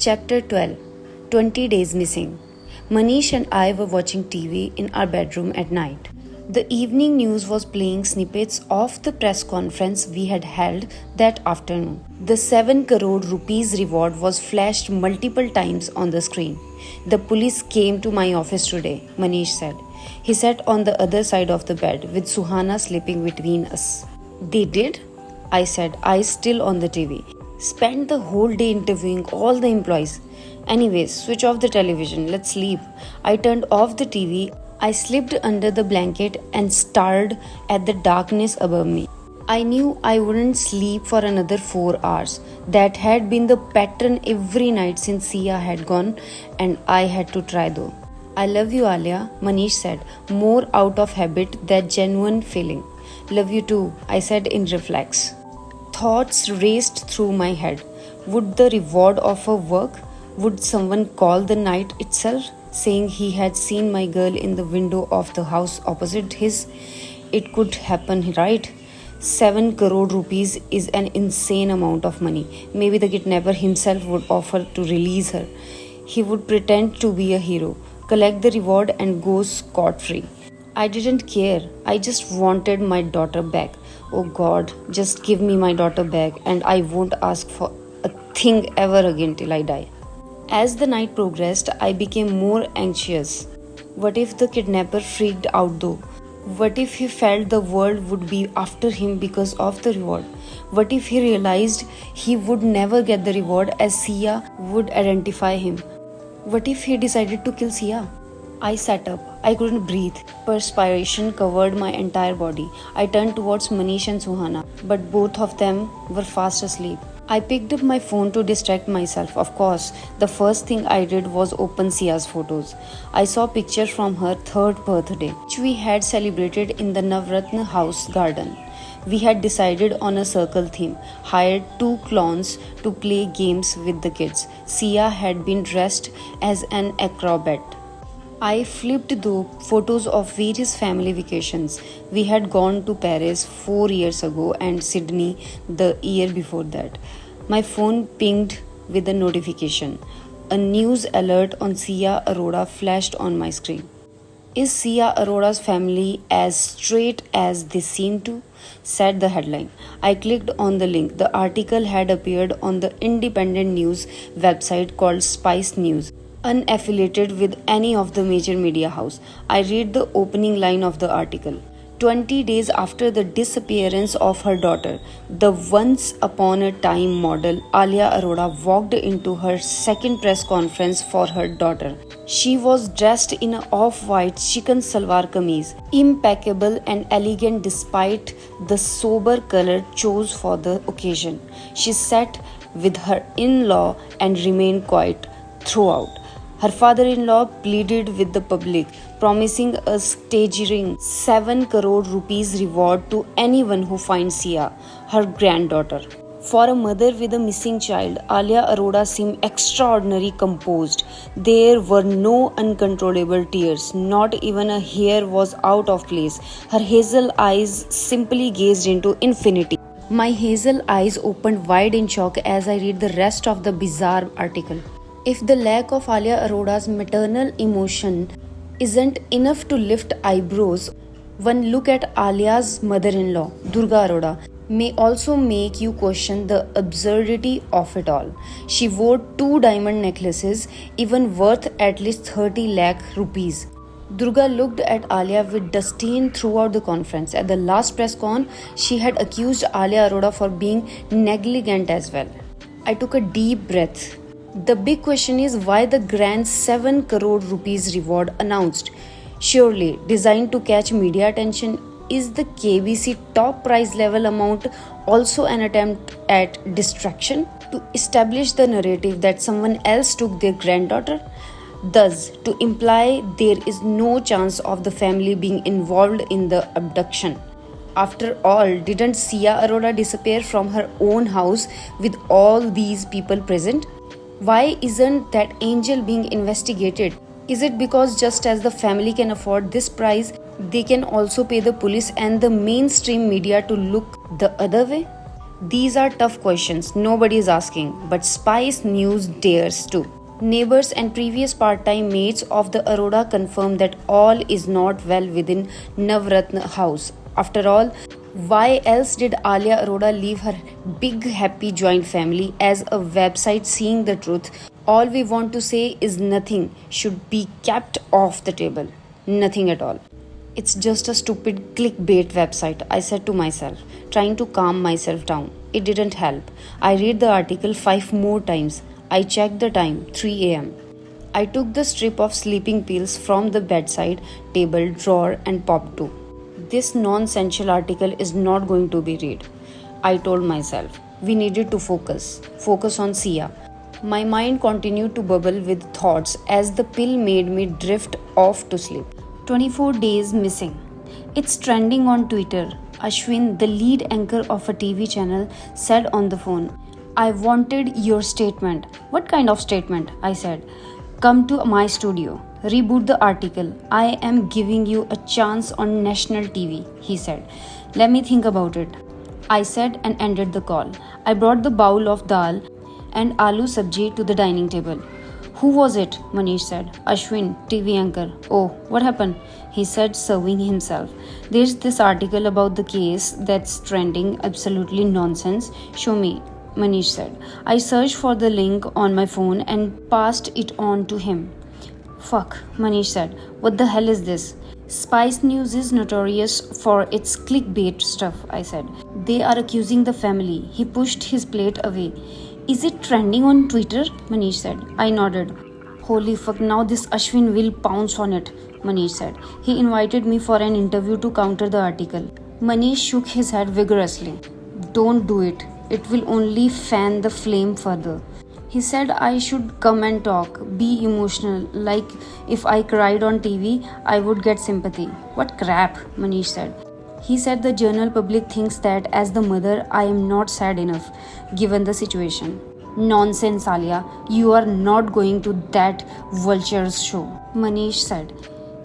Chapter 12 20 Days Missing. Manish and I were watching TV in our bedroom at night. The evening news was playing snippets of the press conference we had held that afternoon. The 7 crore rupees reward was flashed multiple times on the screen. The police came to my office today, Manish said. He sat on the other side of the bed with Suhana sleeping between us. They did? I said, eyes still on the TV. Spent the whole day interviewing all the employees. Anyways, switch off the television, let's sleep. I turned off the TV. I slipped under the blanket and stared at the darkness above me. I knew I wouldn't sleep for another 4 hours. That had been the pattern every night since Sia had gone, and I had to try though. I love you, Alia, Manish said, more out of habit than genuine feeling. Love you too, I said in reflex. Thoughts raced through my head. Would the reward offer work? Would someone call the night itself, saying he had seen my girl in the window of the house opposite his? It could happen, right? 7 crore rupees is an insane amount of money. Maybe the kidnapper himself would offer to release her. He would pretend to be a hero, collect the reward and go scot-free. I didn't care. I just wanted my daughter back. Oh God, just give me my daughter back and I won't ask for a thing ever again till I die. As the night progressed, I became more anxious. What if the kidnapper freaked out though? What if he felt the world would be after him because of the reward? What if he realized he would never get the reward as Sia would identify him? What if he decided to kill Sia? I sat up. I couldn't breathe. Perspiration covered my entire body. I turned towards Manish and Suhana, but both of them were fast asleep. I picked up my phone to distract myself. Of course, the first thing I did was open Sia's photos. I saw pictures from her 3rd birthday, which we had celebrated in the Navratna house garden. We had decided on a circle theme, hired 2 clowns to play games with the kids. Sia had been dressed as an acrobat. I flipped through photos of various family vacations. We had gone to Paris 4 years ago and Sydney the year before that. My phone pinged with a notification. A news alert on Sia Arora flashed on my screen. Is Sia Arora's family as straight as they seem to? Said the headline. I clicked on the link. The article had appeared on the independent news website called Spice News, unaffiliated with any of the major media house. I read the opening line of the article. 20 days after the disappearance of her daughter, the once upon a time model Alia Arora walked into her second press conference for her daughter. She was dressed in an off-white chicken salwar kameez, impeccable and elegant despite the sober color chose for the occasion. She sat with her in-law and remained quiet throughout. Her father-in-law pleaded with the public, promising a staggering 7 crore rupees reward to anyone who finds Sia, her granddaughter. For a mother with a missing child, Alia Arora seemed extraordinarily composed. There were no uncontrollable tears, not even a hair was out of place. Her hazel eyes simply gazed into infinity. My hazel eyes opened wide in shock as I read the rest of the bizarre article. If the lack of Alia Arora's maternal emotion isn't enough to lift eyebrows, one look at Alia's mother-in-law, Durga Arora, may also make you question the absurdity of it all. She wore 2 diamond necklaces, even worth at least 30 lakh rupees. Durga looked at Alia with disdain throughout the conference. At the last press con, she had accused Alia Arora for being negligent as well. I took a deep breath. The big question is why the grand 7 crore rupees reward announced. Surely, designed to catch media attention, is the KBC top prize level amount also an attempt at distraction? To establish the narrative that someone else took their granddaughter? Thus, to imply there is no chance of the family being involved in the abduction. After all, didn't Sia Arora disappear from her own house with all these people present? Why isn't that angel being investigated? Is it because just as the family can afford this prize, they can also pay the police and the mainstream media to look the other way? These are tough questions, nobody is asking, but Spice News dares to. Neighbors and previous part time mates of the Arora confirm that all is not well within Navratna house. After all, why else did Alia Arora leave her big happy joint family as a website seeing the truth? All we want to say is nothing should be kept off the table. Nothing at all. It's just a stupid clickbait website, I said to myself, trying to calm myself down. It didn't help. I read the article 5 more times. I checked the time, 3 am. I took the strip of sleeping pills from the bedside table drawer and popped to. This nonsensical article is not going to be read. I told myself. We needed to focus. Focus on Sia. My mind continued to bubble with thoughts as the pill made me drift off to sleep. 24 days missing. It's trending on Twitter. Ashwin, the lead anchor of a TV channel, said on the phone, I wanted your statement. What kind of statement? I said. Come to my studio. Reboot the article. I am giving you a chance on national TV, he said. Let me think about it. I said and ended the call. I brought the bowl of dal and aloo sabji to the dining table. Who was it? Manish said. Ashwin, TV anchor. Oh, what happened? He said, serving himself. There's this article about the case that's trending. Absolutely nonsense. Show me, Manish said. I searched for the link on my phone and passed it on to him. Fuck, Manish said. What the hell is this? Spice News is notorious for its clickbait stuff, I said. They are accusing the family. He pushed his plate away. Is it trending on Twitter? Manish said. I nodded. Holy fuck, now this Ashwin will pounce on it, Manish said. He invited me for an interview to counter the article. Manish shook his head vigorously. Don't do it. It will only fan the flame further. He said I should come and talk, be emotional, like if I cried on TV, I would get sympathy. What crap, Manish said. He said the general public thinks that as the mother, I am not sad enough, given the situation. Nonsense, Alia. You are not going to that vulture's show, Manish said.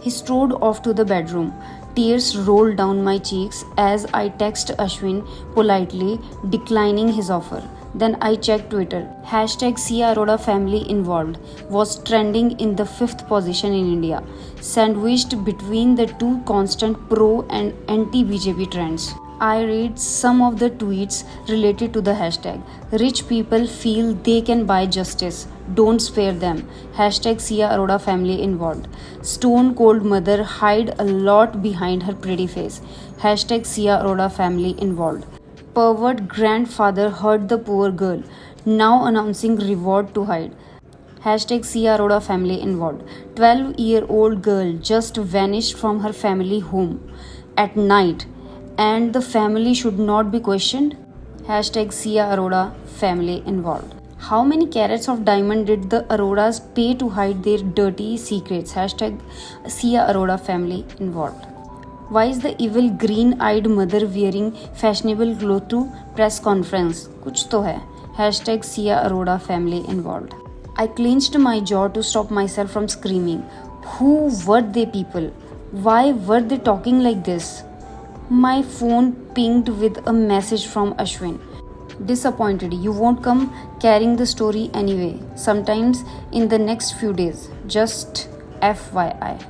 He strode off to the bedroom. Tears rolled down my cheeks as I texted Ashwin politely, declining his offer. Then I checked Twitter. Hashtag Sia Arora family involved was trending in the 5th position in India, sandwiched between the two constant pro and anti-BJP trends. I read some of the tweets related to the hashtag. Rich people feel they can buy justice. Don't spare them. Hashtag Sia Arora family involved. Stone cold mother hide a lot behind her pretty face. Hashtag Sia Arora family involved. Pervert grandfather hurt the poor girl. Now announcing reward to hide. Hashtag Sia Arora family involved. 12-year-old girl just vanished from her family home at night and the family should not be questioned. Hashtag Sia Arora family involved. How many carats of diamond did the Aroras pay to hide their dirty secrets? Hashtag Sia Arora family involved. Why is the evil green-eyed mother wearing fashionable clothes to press conference? कुछ तो है. Hashtag Sia Arora family involved. I clenched my jaw to stop myself from screaming. Who were they people? Why were they talking like this? My phone pinged with a message from Ashwin. Disappointed, you won't come carrying the story anyway. Sometimes in the next few days. Just FYI.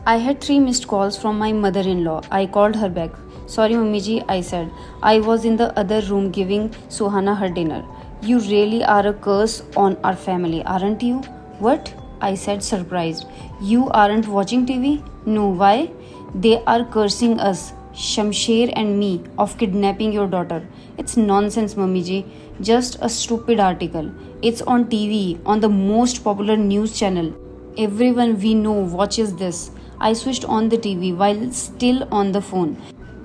I had 3 missed calls from my mother-in-law. I called her back. Sorry, Mummy ji, I said. I was in the other room giving Suhana her dinner. You really are a curse on our family, aren't you? What? I said, surprised. You aren't watching TV? No, why? They are cursing us, Shamsher and me, of kidnapping your daughter. It's nonsense, Mummy ji. Just a stupid article. It's on TV, on the most popular news channel. Everyone we know watches this. I switched on the TV while still on the phone.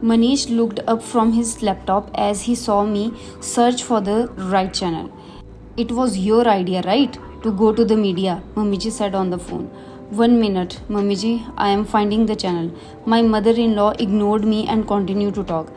Manish looked up from his laptop as he saw me search for the right channel. It was your idea, right? To go to the media, Mamiji said on the phone. 1 minute, Mamiji, I am finding the channel. My mother-in-law ignored me and continued to talk.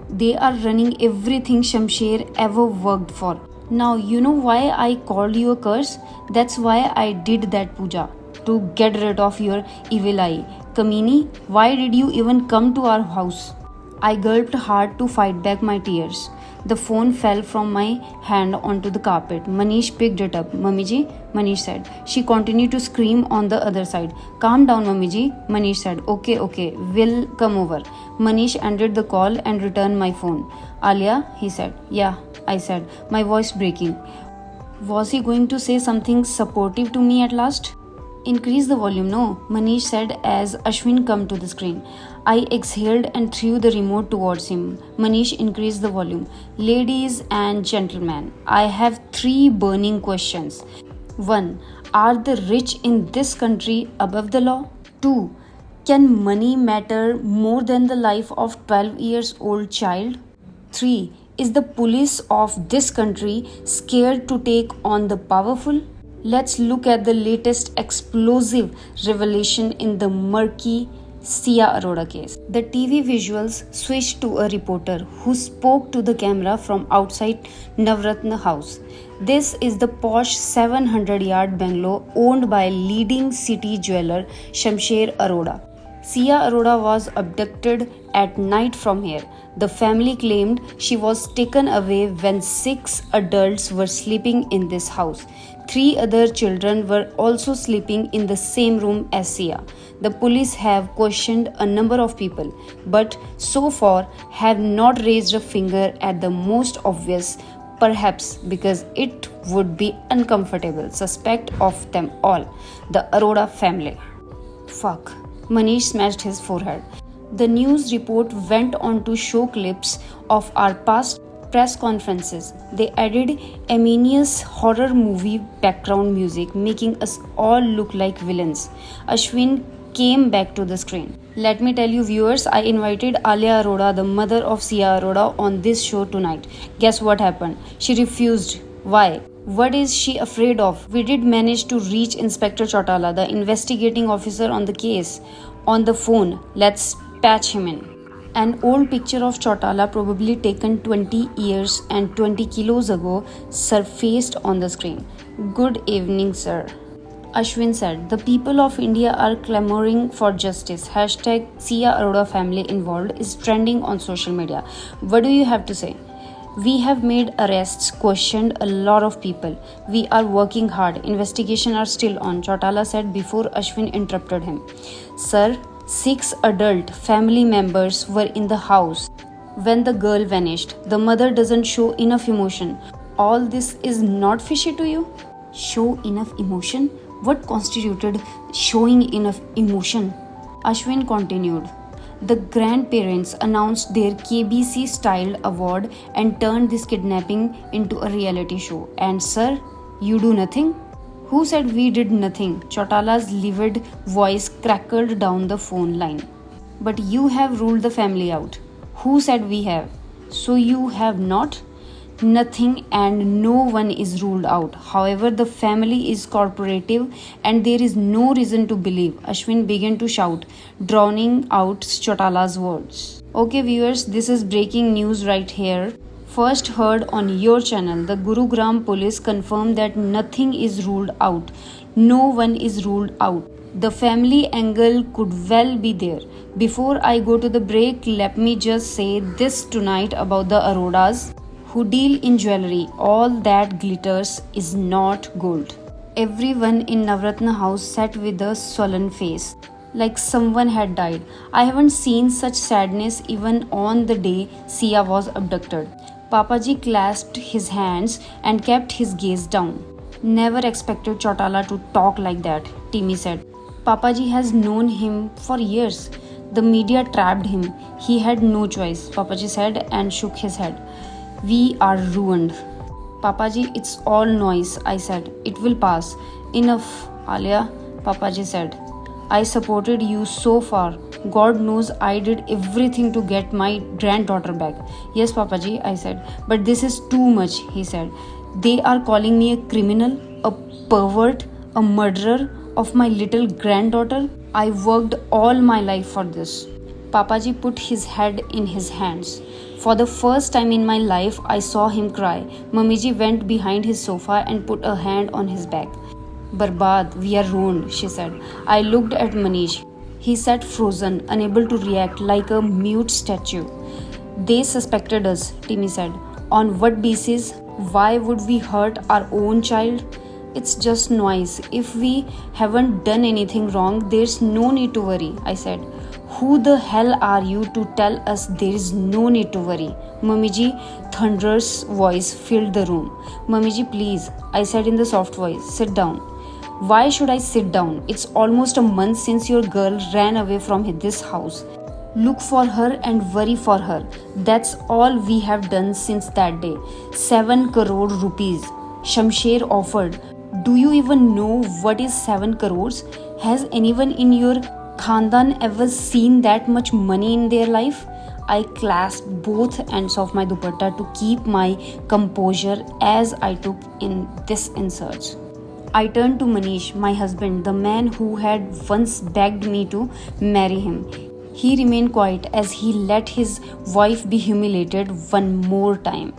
They are running everything Shamsher ever worked for. Now, you know why I called you a curse? That's why I did that puja. To get rid of your evil eye. Kamini, why did you even come to our house? I gulped hard to fight back my tears. The phone fell from my hand onto the carpet. Manish picked it up. Mummy ji, Manish said. She continued to scream on the other side. Calm down, Mummy ji, Manish said. Okay, we'll come over. Manish ended the call and returned my phone. Alia, he said. Yeah, I said, my voice breaking. Was he going to say something supportive to me at last? Increase the volume, no, Manish said as Ashwin come to the screen. I exhaled and threw the remote towards him. Manish increased the volume. Ladies and gentlemen, I have 3 burning questions. 1. Are the rich in this country above the law? 2. Can money matter more than the life of 12 years old child? 3. Is the police of this country scared to take on the powerful? Let's look at the latest explosive revelation in the murky Sia Arora case. The TV visuals switched to a reporter who spoke to the camera from outside Navratna House. This is the posh 700-yard bungalow owned by leading city jeweler Shamsher Arora. Sia Arora was abducted at night from here. The family claimed she was taken away when 6 adults were sleeping in this house. 3 other children were also sleeping in the same room as Sia. The police have questioned a number of people, but so far have not raised a finger at the most obvious, perhaps because it would be uncomfortable suspect of them all, the Arora family. Fuck. Manish smashed his forehead. The news report went on to show clips of our past press conferences. They added ominous horror movie background music, making us all look like villains. Ashwin came back to the screen. Let me tell you viewers, I invited Alia Arora, the mother of Sia Arora, on this show tonight. Guess what happened? She refused. Why? What is she afraid of? We did manage to reach Inspector Chautala, the investigating officer on the case, on the phone. Let's patch him in. An old picture of Chautala, probably taken 20 years and 20 kilos ago, surfaced on the screen. Good evening, sir. Ashwin said, the people of India are clamoring for justice. Hashtag Sia Arora family involved is trending on social media. What do you have to say? We have made arrests, questioned a lot of people. We are working hard. Investigation are still on, Chautala said before Ashwin interrupted him. Sir, 6 adult family members were in the house when the girl vanished. The mother doesn't show enough emotion. All this is not fishy to you? Show enough emotion? What constituted showing enough emotion? Ashwin continued. The grandparents announced their KBC-styled award and turned this kidnapping into a reality show. And sir, you do nothing? Who said we did nothing? Chautala's livid voice crackled down the phone line. But you have ruled the family out. Who said we have? So you have not? Nothing and no one is ruled out. However, the family is cooperative and there is no reason to believe. Ashwin began to shout, drowning out Chautala's words. Okay viewers, this is breaking news right here. First heard on your channel, the Gurugram police confirmed that nothing is ruled out. No one is ruled out. The family angle could well be there. Before I go to the break, let me just say this tonight about the Aroras who deal in jewelry. All that glitters is not gold. Everyone in Navratna house sat with a sullen face, like someone had died. I haven't seen such sadness even on the day Sia was abducted. Papaji clasped his hands and kept his gaze down. Never expected Chautala to talk like that, Timmy said. Papaji has known him for years. The media trapped him. He had no choice, Papaji said and shook his head. We are ruined. Papaji, it's all noise, I said. It will pass. Enough, Alia, Papaji said. I supported you so far. God knows I did everything to get my granddaughter back. Yes, Papaji, I said. But this is too much, he said. They are calling me a criminal, a pervert, a murderer of my little granddaughter. I worked all my life for this. Papaji put his head in his hands. For the first time in my life, I saw him cry. Mamiji went behind his sofa and put a hand on his back. Barbad, we are ruined, she said. I looked at Manish. He sat frozen, unable to react, like a mute statue. They suspected us, Timmy said. On what basis? Why would we hurt our own child? It's just noise. If we haven't done anything wrong, there's no need to worry, I said. Who the hell are you to tell us there is no need to worry? Mamiji, thunderous voice filled the room. Mamiji, please, I said in the soft voice, sit down. Why should I sit down? It's almost a month since your girl ran away from this house. Look for her and worry for her. That's all we have done since that day. 7 crore rupees. Shamsher offered. Do you even know what is 7 crores? Has anyone in your Khandan ever seen that much money in their life? I clasped both ends of my dupatta to keep my composure as I took in this insult. I turned to Manish, my husband, the man who had once begged me to marry him. He remained quiet as he let his wife be humiliated one more time.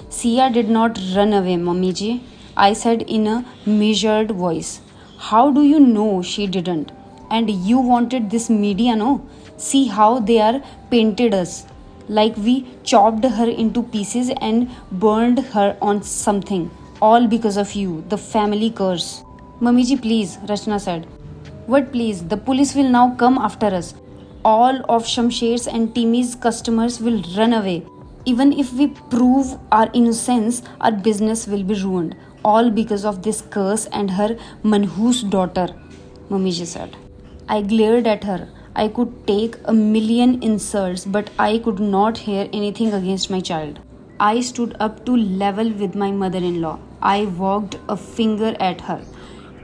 Sia did not run away, Mamiji, I said in a measured voice. How do you know she didn't? And you wanted this media, no? See how they are painted us. Like we chopped her into pieces and burned her on something. All because of you, the family curse. Mamiji, please, Rachna said. What please? The police will now come after us. All of Shamsher's and Timmy's customers will run away. Even if we prove our innocence, our business will be ruined. All because of this curse and her manhoos daughter, Mamiji said. I glared at her. I could take a million insults, but I could not hear anything against my child. I stood up to level with my mother-in-law. I wagged a finger at her.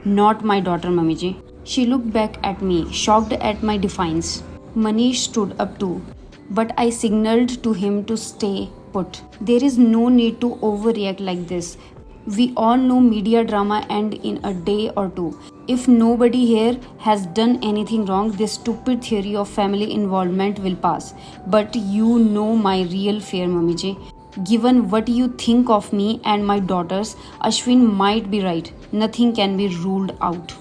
Not my daughter, Mamiji. She looked back at me, shocked at my defiance. Manish stood up too, but I signaled to him to stay put. There is no need to overreact like this. We all know media drama end in a day or two. If nobody here has done anything wrong, this stupid theory of family involvement will pass. But you know my real fear, Mamiji. Given what you think of me and my daughters, Ashwin might be right. Nothing can be ruled out.